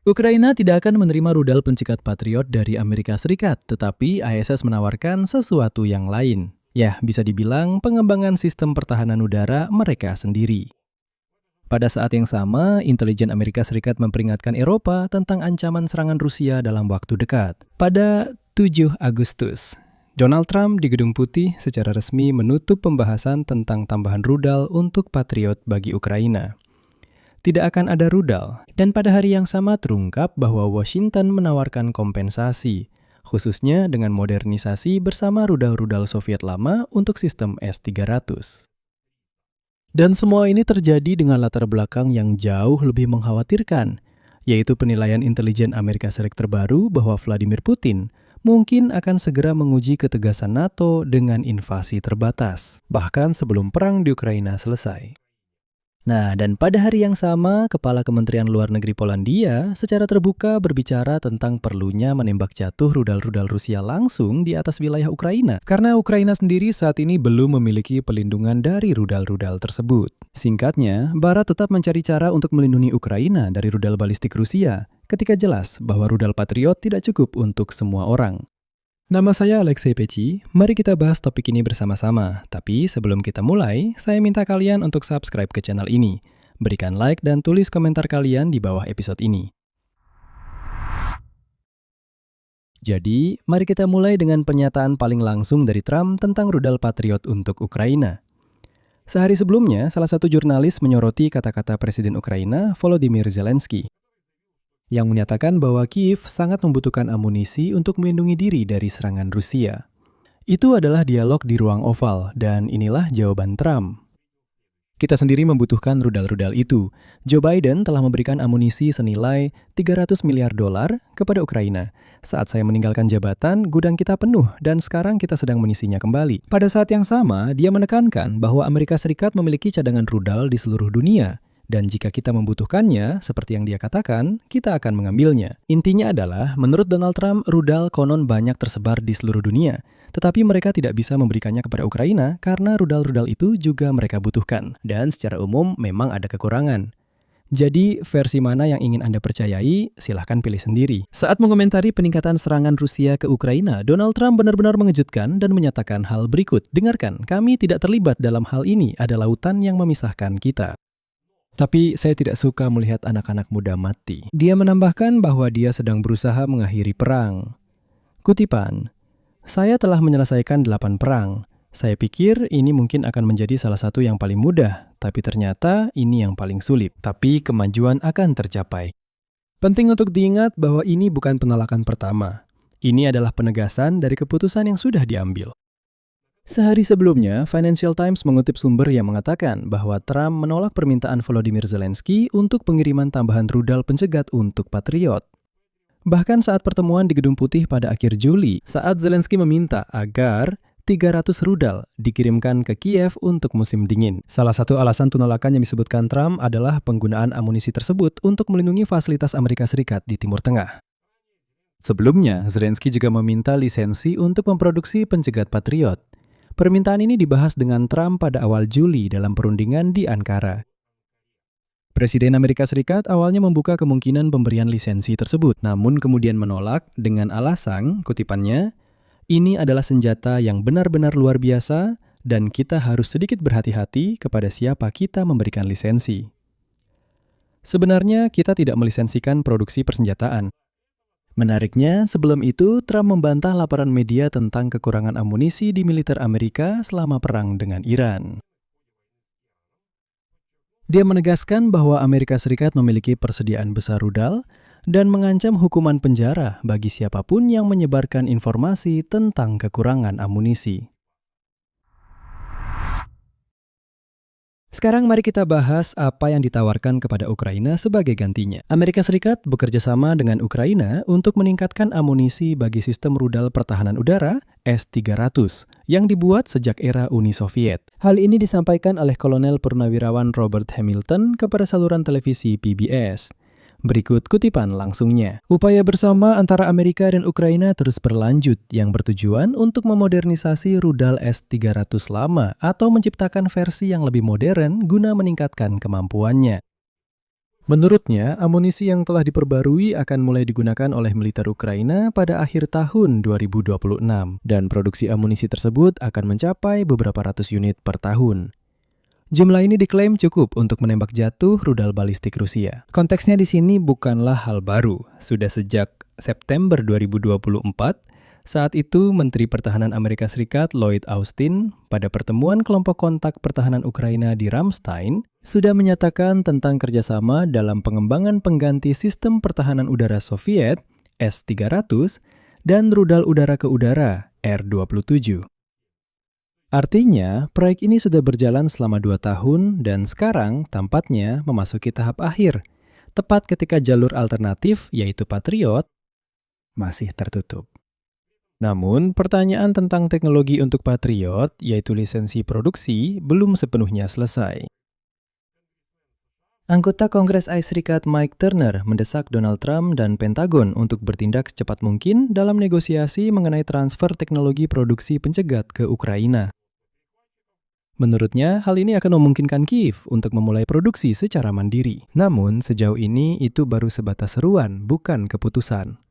Ukraina tidak akan menerima rudal pencegat Patriot dari Amerika Serikat, tetapi ISS menawarkan sesuatu yang lain. Ya, bisa dibilang pengembangan sistem pertahanan udara mereka sendiri. Pada saat yang sama, intelijen Amerika Serikat memperingatkan Eropa tentang ancaman serangan Rusia dalam waktu dekat. Pada 7 Agustus, Donald Trump di Gedung Putih secara resmi menutup pembahasan tentang tambahan rudal untuk Patriot bagi Ukraina. Tidak akan ada rudal, dan pada hari yang sama terungkap bahwa Washington menawarkan kompensasi, khususnya dengan modernisasi bersama rudal-rudal Soviet lama untuk sistem S-300. Dan semua ini terjadi dengan latar belakang yang jauh lebih mengkhawatirkan, yaitu penilaian intelijen Amerika Serikat terbaru bahwa Vladimir Putin mungkin akan segera menguji ketegasan NATO dengan invasi terbatas, bahkan sebelum perang di Ukraina selesai. Nah, dan pada hari yang sama, Kepala Kementerian Luar Negeri Polandia secara terbuka berbicara tentang perlunya menembak jatuh rudal-rudal Rusia langsung di atas wilayah Ukraina, karena Ukraina sendiri saat ini belum memiliki pelindungan dari rudal-rudal tersebut. Singkatnya, Barat tetap mencari cara untuk melindungi Ukraina dari rudal balistik Rusia, ketika jelas bahwa rudal Patriot tidak cukup untuk semua orang. Nama saya Alexei Peci, mari kita bahas topik ini bersama-sama. Tapi sebelum kita mulai, saya minta kalian untuk subscribe ke channel ini. Berikan like dan tulis komentar kalian di bawah episode ini. Jadi, mari kita mulai dengan pernyataan paling langsung dari Trump tentang rudal Patriot untuk Ukraina. Sehari sebelumnya, salah satu jurnalis menyoroti kata-kata Presiden Ukraina, Volodymyr Zelensky, yang menyatakan bahwa Kiev sangat membutuhkan amunisi untuk melindungi diri dari serangan Rusia. Itu adalah dialog di ruang oval, dan inilah jawaban Trump. Kita sendiri membutuhkan rudal-rudal itu. Joe Biden telah memberikan amunisi senilai $300 miliar kepada Ukraina. Saat saya meninggalkan jabatan, gudang kita penuh dan sekarang kita sedang mengisinya kembali. Pada saat yang sama, dia menekankan bahwa Amerika Serikat memiliki cadangan rudal di seluruh dunia. Dan jika kita membutuhkannya, seperti yang dia katakan, kita akan mengambilnya. Intinya adalah, menurut Donald Trump, rudal konon banyak tersebar di seluruh dunia. Tetapi mereka tidak bisa memberikannya kepada Ukraina karena rudal-rudal itu juga mereka butuhkan. Dan secara umum memang ada kekurangan. Jadi, versi mana yang ingin Anda percayai, silahkan pilih sendiri. Saat mengomentari peningkatan serangan Rusia ke Ukraina, Donald Trump benar-benar mengejutkan dan menyatakan hal berikut. Dengarkan, kami tidak terlibat dalam hal ini, ada lautan yang memisahkan kita. Tapi saya tidak suka melihat anak-anak muda mati. Dia menambahkan bahwa dia sedang berusaha mengakhiri perang. Kutipan, saya telah menyelesaikan 8 perang. Saya pikir ini mungkin akan menjadi salah satu yang paling mudah, tapi ternyata ini yang paling sulit. Tapi kemajuan akan tercapai. Penting untuk diingat bahwa ini bukan penolakan pertama. Ini adalah penegasan dari keputusan yang sudah diambil. Sehari sebelumnya, Financial Times mengutip sumber yang mengatakan bahwa Trump menolak permintaan Volodymyr Zelensky untuk pengiriman tambahan rudal pencegat untuk Patriot. Bahkan saat pertemuan di Gedung Putih pada akhir Juli, saat Zelensky meminta agar 300 rudal dikirimkan ke Kiev untuk musim dingin. Salah satu alasan penolakan yang disebutkan Trump adalah penggunaan amunisi tersebut untuk melindungi fasilitas Amerika Serikat di Timur Tengah. Sebelumnya, Zelensky juga meminta lisensi untuk memproduksi pencegat Patriot. Permintaan ini dibahas dengan Trump pada awal Juli dalam perundingan di Ankara. Presiden Amerika Serikat awalnya membuka kemungkinan pemberian lisensi tersebut, namun kemudian menolak dengan alasan, kutipannya, ini adalah senjata yang benar-benar luar biasa dan kita harus sedikit berhati-hati kepada siapa kita memberikan lisensi. Sebenarnya kita tidak melisensikan produksi persenjataan. Menariknya, sebelum itu Trump membantah laporan media tentang kekurangan amunisi di militer Amerika selama perang dengan Iran. Dia menegaskan bahwa Amerika Serikat memiliki persediaan besar rudal dan mengancam hukuman penjara bagi siapapun yang menyebarkan informasi tentang kekurangan amunisi. Sekarang mari kita bahas apa yang ditawarkan kepada Ukraina sebagai gantinya. Amerika Serikat bekerja sama dengan Ukraina untuk meningkatkan amunisi bagi sistem rudal pertahanan udara S-300 yang dibuat sejak era Uni Soviet. Hal ini disampaikan oleh Kolonel Purnawirawan Robert Hamilton kepada saluran televisi PBS. Berikut kutipan langsungnya. Upaya bersama antara Amerika dan Ukraina terus berlanjut yang bertujuan untuk memodernisasi rudal S-300 lama atau menciptakan versi yang lebih modern guna meningkatkan kemampuannya. Menurutnya, amunisi yang telah diperbarui akan mulai digunakan oleh militer Ukraina pada akhir tahun 2026, dan produksi amunisi tersebut akan mencapai beberapa ratus unit per tahun. Jumlah ini diklaim cukup untuk menembak jatuh rudal balistik Rusia. Konteksnya di sini bukanlah hal baru. Sudah sejak September 2024, saat itu Menteri Pertahanan Amerika Serikat Lloyd Austin pada pertemuan kelompok kontak pertahanan Ukraina di Ramstein sudah menyatakan tentang kerjasama dalam pengembangan pengganti sistem pertahanan udara Soviet S-300 dan rudal udara ke udara R-27. Artinya, proyek ini sudah berjalan selama 2 tahun dan sekarang tampaknya memasuki tahap akhir, tepat ketika jalur alternatif yaitu Patriot masih tertutup. Namun, pertanyaan tentang teknologi untuk Patriot, yaitu lisensi produksi, belum sepenuhnya selesai. Anggota Kongres AS Serikat Mike Turner mendesak Donald Trump dan Pentagon untuk bertindak secepat mungkin dalam negosiasi mengenai transfer teknologi produksi pencegat ke Ukraina. Menurutnya, hal ini akan memungkinkan Kiev untuk memulai produksi secara mandiri. Namun, sejauh ini itu baru sebatas seruan, bukan keputusan.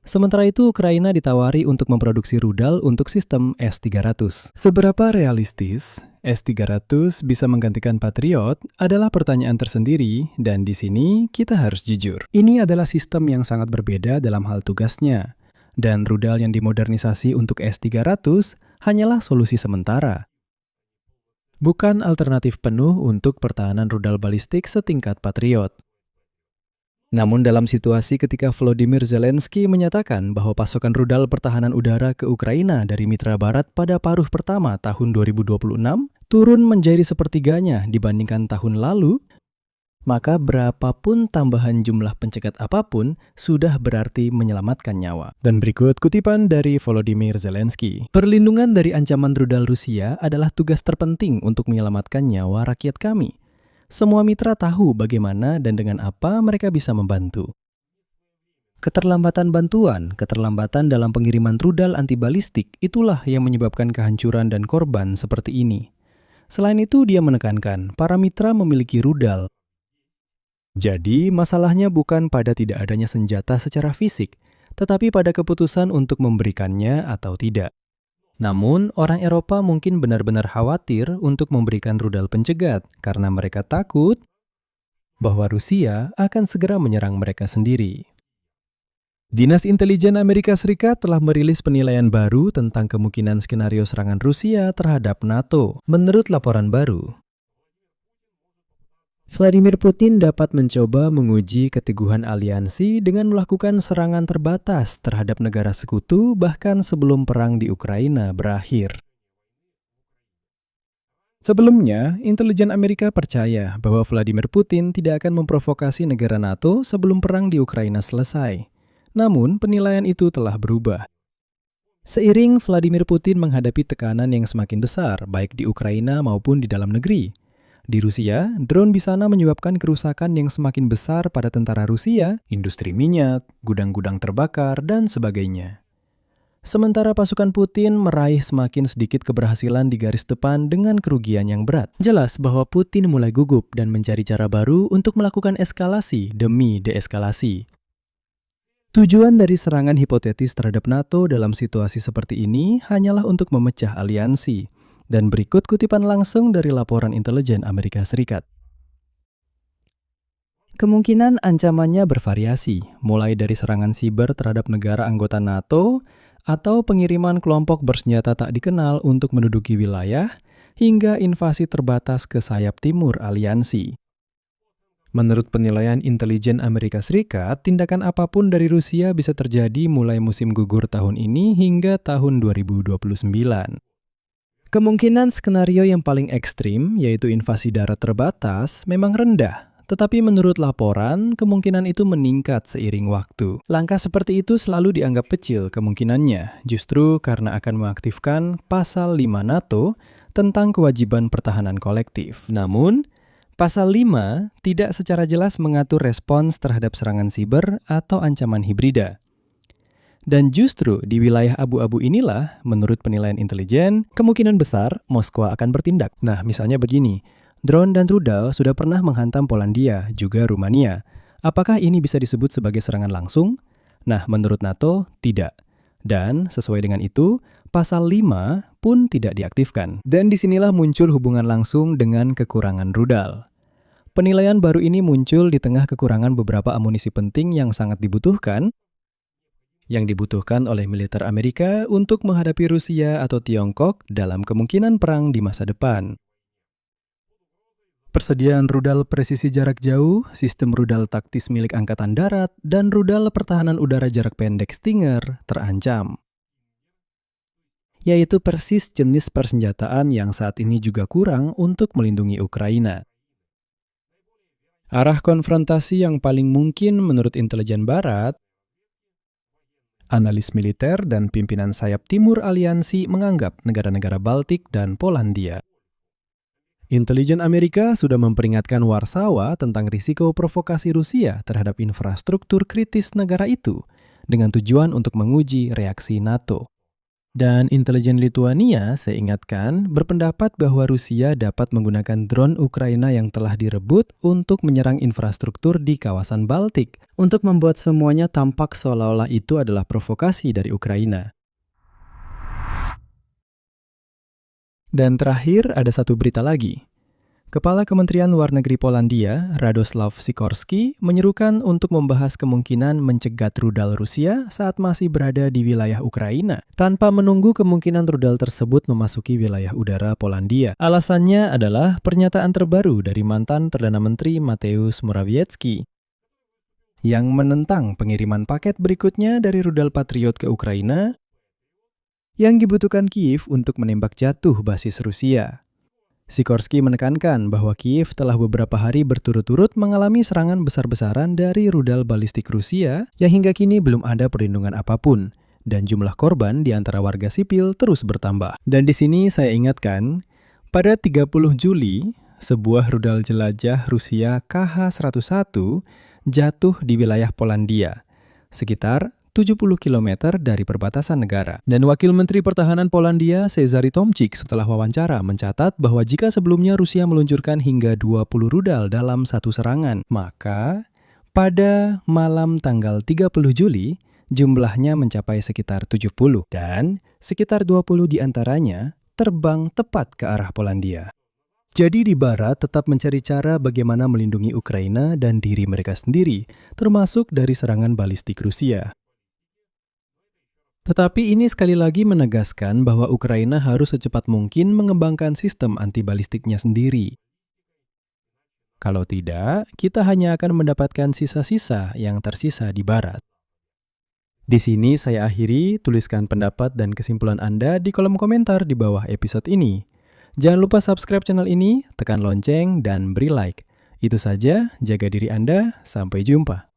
Sementara itu, Ukraina ditawari untuk memproduksi rudal untuk sistem S-300. Seberapa realistis S-300 bisa menggantikan Patriot adalah pertanyaan tersendiri, dan di sini kita harus jujur. Ini adalah sistem yang sangat berbeda dalam hal tugasnya, dan rudal yang dimodernisasi untuk S-300 hanyalah solusi sementara. Bukan alternatif penuh untuk pertahanan rudal balistik setingkat Patriot. Namun dalam situasi ketika Volodymyr Zelensky menyatakan bahwa pasokan rudal pertahanan udara ke Ukraina dari mitra barat pada paruh pertama tahun 2026 turun menjadi sepertiganya dibandingkan tahun lalu, maka berapapun tambahan jumlah pencegat apapun sudah berarti menyelamatkan nyawa. Dan berikut kutipan dari Volodymyr Zelensky. Perlindungan dari ancaman rudal Rusia adalah tugas terpenting untuk menyelamatkan nyawa rakyat kami. Semua mitra tahu bagaimana dan dengan apa mereka bisa membantu. Keterlambatan bantuan, keterlambatan dalam pengiriman rudal antibalistik itulah yang menyebabkan kehancuran dan korban seperti ini. Selain itu, dia menekankan para mitra memiliki rudal. Jadi, masalahnya bukan pada tidak adanya senjata secara fisik, tetapi pada keputusan untuk memberikannya atau tidak. Namun, orang Eropa mungkin benar-benar khawatir untuk memberikan rudal pencegat karena mereka takut bahwa Rusia akan segera menyerang mereka sendiri. Dinas Intelijen Amerika Serikat telah merilis penilaian baru tentang kemungkinan skenario serangan Rusia terhadap NATO. Menurut laporan baru, Vladimir Putin dapat mencoba menguji keteguhan aliansi dengan melakukan serangan terbatas terhadap negara sekutu bahkan sebelum perang di Ukraina berakhir. Sebelumnya, intelijen Amerika percaya bahwa Vladimir Putin tidak akan memprovokasi negara NATO sebelum perang di Ukraina selesai. Namun, penilaian itu telah berubah. Seiring Vladimir Putin menghadapi tekanan yang semakin besar, baik di Ukraina maupun di dalam negeri. Di Rusia, drone di sana menyebabkan kerusakan yang semakin besar pada tentara Rusia, industri minyak, gudang-gudang terbakar, dan sebagainya. Sementara pasukan Putin meraih semakin sedikit keberhasilan di garis depan dengan kerugian yang berat. Jelas bahwa Putin mulai gugup dan mencari cara baru untuk melakukan eskalasi demi deeskalasi. Tujuan dari serangan hipotetis terhadap NATO dalam situasi seperti ini hanyalah untuk memecah aliansi. Dan berikut kutipan langsung dari laporan intelijen Amerika Serikat. Kemungkinan ancamannya bervariasi, mulai dari serangan siber terhadap negara anggota NATO, atau pengiriman kelompok bersenjata tak dikenal untuk menduduki wilayah, hingga invasi terbatas ke sayap timur aliansi. Menurut penilaian intelijen Amerika Serikat, tindakan apapun dari Rusia bisa terjadi mulai musim gugur tahun ini hingga tahun 2029. Kemungkinan skenario yang paling ekstrim, yaitu invasi darat terbatas, memang rendah. Tetapi menurut laporan, kemungkinan itu meningkat seiring waktu. Langkah seperti itu selalu dianggap kecil kemungkinannya, justru karena akan mengaktifkan Pasal 5 NATO tentang kewajiban pertahanan kolektif. Namun, Pasal 5 tidak secara jelas mengatur respons terhadap serangan siber atau ancaman hibrida. Dan justru di wilayah abu-abu inilah, menurut penilaian intelijen, kemungkinan besar Moskwa akan bertindak. Nah, misalnya begini, Drone dan rudal sudah pernah menghantam Polandia, juga Rumania. Apakah ini bisa disebut sebagai serangan langsung? Nah, menurut NATO, tidak. Dan sesuai dengan itu, pasal 5 pun tidak diaktifkan. Dan disinilah muncul hubungan langsung dengan kekurangan rudal. Penilaian baru ini muncul di tengah kekurangan beberapa amunisi penting yang sangat dibutuhkan, oleh militer Amerika untuk menghadapi Rusia atau Tiongkok dalam kemungkinan perang di masa depan. Persediaan rudal presisi jarak jauh, sistem rudal taktis milik Angkatan Darat, dan rudal pertahanan udara jarak pendek Stinger terancam. Yaitu persis jenis persenjataan yang saat ini juga kurang untuk melindungi Ukraina. Arah konfrontasi yang paling mungkin menurut intelijen Barat, analis militer dan pimpinan sayap timur aliansi menganggap negara-negara Baltik dan Polandia. Intelijen Amerika sudah memperingatkan Warsawa tentang risiko provokasi Rusia terhadap infrastruktur kritis negara itu dengan tujuan untuk menguji reaksi NATO. Dan intelijen Lituania, saya ingatkan, berpendapat bahwa Rusia dapat menggunakan drone Ukraina yang telah direbut untuk menyerang infrastruktur di kawasan Baltik, untuk membuat semuanya tampak seolah-olah itu adalah provokasi dari Ukraina. Dan terakhir, ada satu berita lagi. Kepala Kementerian Luar Negeri Polandia, Radoslaw Sikorski, menyerukan untuk membahas kemungkinan mencegat rudal Rusia saat masih berada di wilayah Ukraina, tanpa menunggu kemungkinan rudal tersebut memasuki wilayah udara Polandia. Alasannya adalah pernyataan terbaru dari mantan Perdana Menteri Mateusz Morawiecki, yang menentang pengiriman paket berikutnya dari rudal Patriot ke Ukraina, yang dibutuhkan Kiev untuk menembak jatuh basis Rusia. Sikorski menekankan bahwa Kiev telah beberapa hari berturut-turut mengalami serangan besar-besaran dari rudal balistik Rusia yang hingga kini belum ada perlindungan apapun, dan jumlah korban di antara warga sipil terus bertambah. Dan di sini saya ingatkan, pada 30 Juli, sebuah rudal jelajah Rusia KH-101 jatuh di wilayah Polandia, sekitar 70 km dari perbatasan negara. Dan Wakil Menteri Pertahanan Polandia, Cezary Tomczyk, setelah wawancara mencatat bahwa jika sebelumnya Rusia meluncurkan hingga 20 rudal dalam satu serangan, maka pada malam tanggal 30 Juli, jumlahnya mencapai sekitar 70, dan sekitar 20 diantaranya terbang tepat ke arah Polandia. Jadi di Barat tetap mencari cara bagaimana melindungi Ukraina dan diri mereka sendiri, termasuk dari serangan balistik Rusia. Tetapi ini sekali lagi menegaskan bahwa Ukraina harus secepat mungkin mengembangkan sistem anti-balistiknya sendiri. Kalau tidak, kita hanya akan mendapatkan sisa-sisa yang tersisa di Barat. Di sini saya akhiri, tuliskan pendapat dan kesimpulan Anda di kolom komentar di bawah episode ini. Jangan lupa subscribe channel ini, tekan lonceng, dan beri like. Itu saja, jaga diri Anda, sampai jumpa.